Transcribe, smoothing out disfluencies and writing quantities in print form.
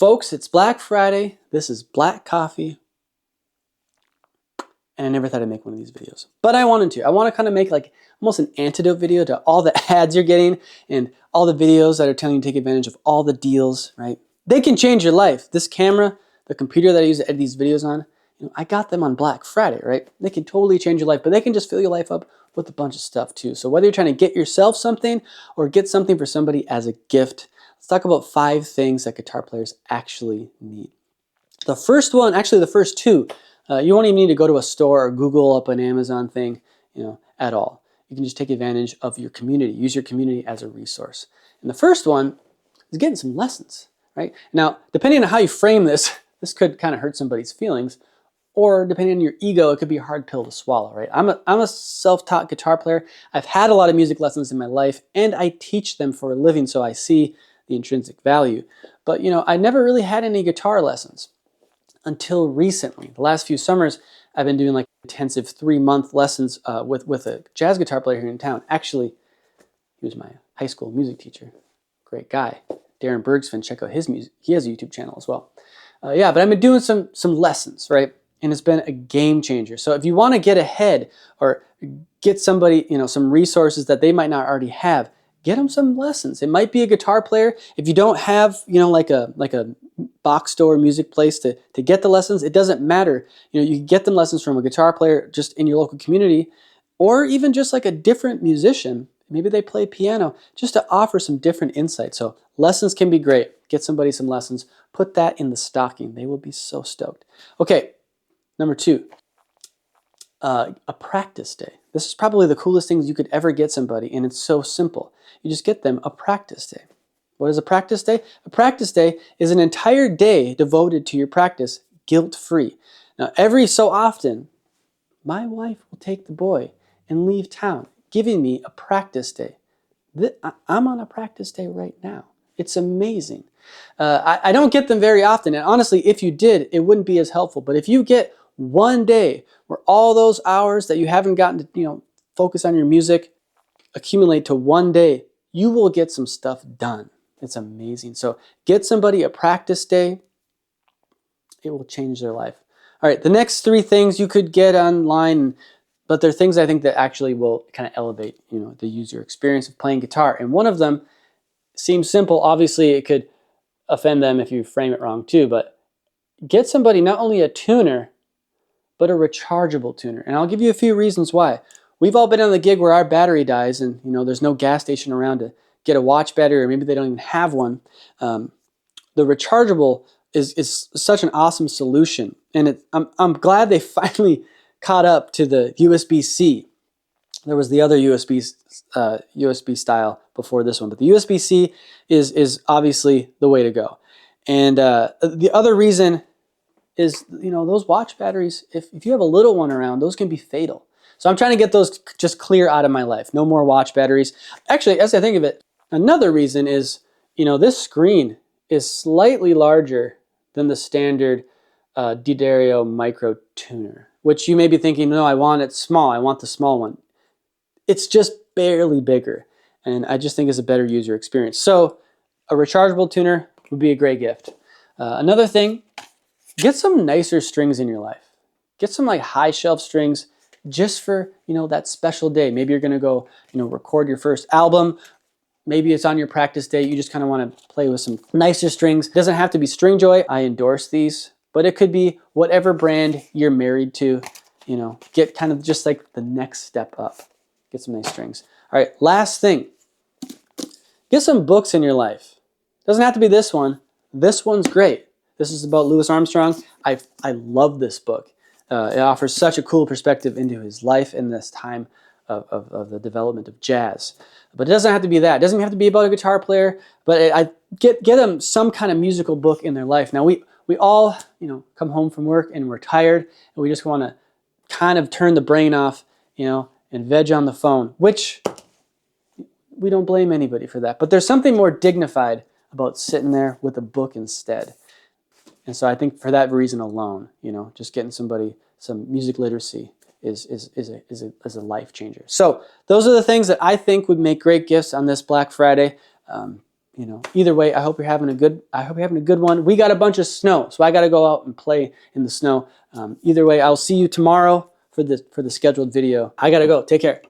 Folks, it's Black Friday. This is black coffee. And I never thought I'd make one of these videos, but I wanted to. I want to kind of make like almost an antidote video to all the ads you're getting and all the videos that are telling you to take advantage of all the deals, right? They can change your life. This camera, the computer that I use to edit these videos on, I got them on Black Friday, right? They can totally change your life, but they can just fill your life up with a bunch of stuff too. So whether you're trying to get yourself something or get something for somebody as a gift, let's talk about 5 things that guitar players actually need. The first one, actually the first 2, you won't even need to go to a store or Google up an Amazon thing, at all. You can just take advantage of your community. Use your community as a resource. And the first one is getting some lessons, right? Now, depending on how you frame this, this could kind of hurt somebody's feelings, or depending on your ego, it could be a hard pill to swallow, right? I'm a self-taught guitar player. I've had a lot of music lessons in my life, and I teach them for a living, so I see the intrinsic value. But, I never really had any guitar lessons until recently. The last few summers, I've been doing like intensive 3-month lessons with a jazz guitar player here in town. Actually, he was my high school music teacher. Great guy. Darren Bergsfin, check out his music. He has a YouTube channel as well. Yeah, but I've been doing some lessons, right? And it's been a game changer. So if you want to get ahead or get somebody, some resources that they might not already have, get them some lessons. It might be a guitar player. If you don't have, like a box store music place to get the lessons, it doesn't matter. You can get them lessons from a guitar player just in your local community, or even just like a different musician. Maybe they play piano, just to offer some different insight. So lessons can be great. Get somebody some lessons. Put that in the stocking. They will be so stoked. Okay, number 2, a practice day. This is probably the coolest things you could ever get somebody, and it's so simple. You just get them a practice day. What is a practice day? A practice day is an entire day devoted to your practice, guilt-free. Now, every so often, my wife will take the boy and leave town, giving me a practice day. I'm on a practice day right now. It's amazing. I don't get them very often, and honestly, if you did, it wouldn't be as helpful. But if you get one day where all those hours that you haven't gotten to, focus on your music, accumulate to one day, you will get some stuff done. It's amazing. So get somebody a practice day. It will change their life. All right, the next 3 things you could get online, but they're things I think that actually will kind of elevate, the user experience of playing guitar. And one of them seems simple. Obviously, it could offend them if you frame it wrong too, but get somebody not only a tuner, but a rechargeable tuner. And I'll give you a few reasons why. We've all been on the gig where our battery dies and, there's no gas station around to get a watch battery, or maybe they don't even have one. The rechargeable is such an awesome solution. And I'm glad they finally caught up to the USB-C. There was the other USB style before this one, but the USB-C is obviously the way to go. And the other reason is, those watch batteries, if you have a little one around, those can be fatal. So I'm trying to get those just clear out of my life. No more watch batteries. Actually, as I think of it, another reason is, this screen is slightly larger than the standard D'Addario micro tuner, which you may be thinking, no, I want it small. I want the small one. It's just barely bigger, and I just think it's a better user experience. So a rechargeable tuner would be a great gift. Another thing, get some nicer strings in your life. Get some like high shelf strings just for, that special day. Maybe you're going to go, record your first album. Maybe it's on your practice day. You just kind of want to play with some nicer strings. It doesn't have to be Stringjoy. I endorse these, but it could be whatever brand you're married to. Get kind of just like the next step up. Get some nice strings. All right, last thing. Get some books in your life. Doesn't have to be this one. This one's great. This is about Louis Armstrong. I love this book. It offers such a cool perspective into his life in this time of the development of jazz. But it doesn't have to be that. It doesn't have to be about a guitar player, but I get them some kind of musical book in their life. Now, we all, come home from work and we're tired, and we just want to kind of turn the brain off, and veg on the phone, which we don't blame anybody for that. But there's something more dignified about sitting there with a book instead. And so I think for that reason alone, just getting somebody some music literacy is a life changer. So those are the things that I think would make great gifts on this Black Friday. you know, either way, I hope you're having a good one. We got a bunch of snow, so I got to go out and play in the snow. Either way, I'll see you tomorrow for the scheduled video. I got to go. Take care.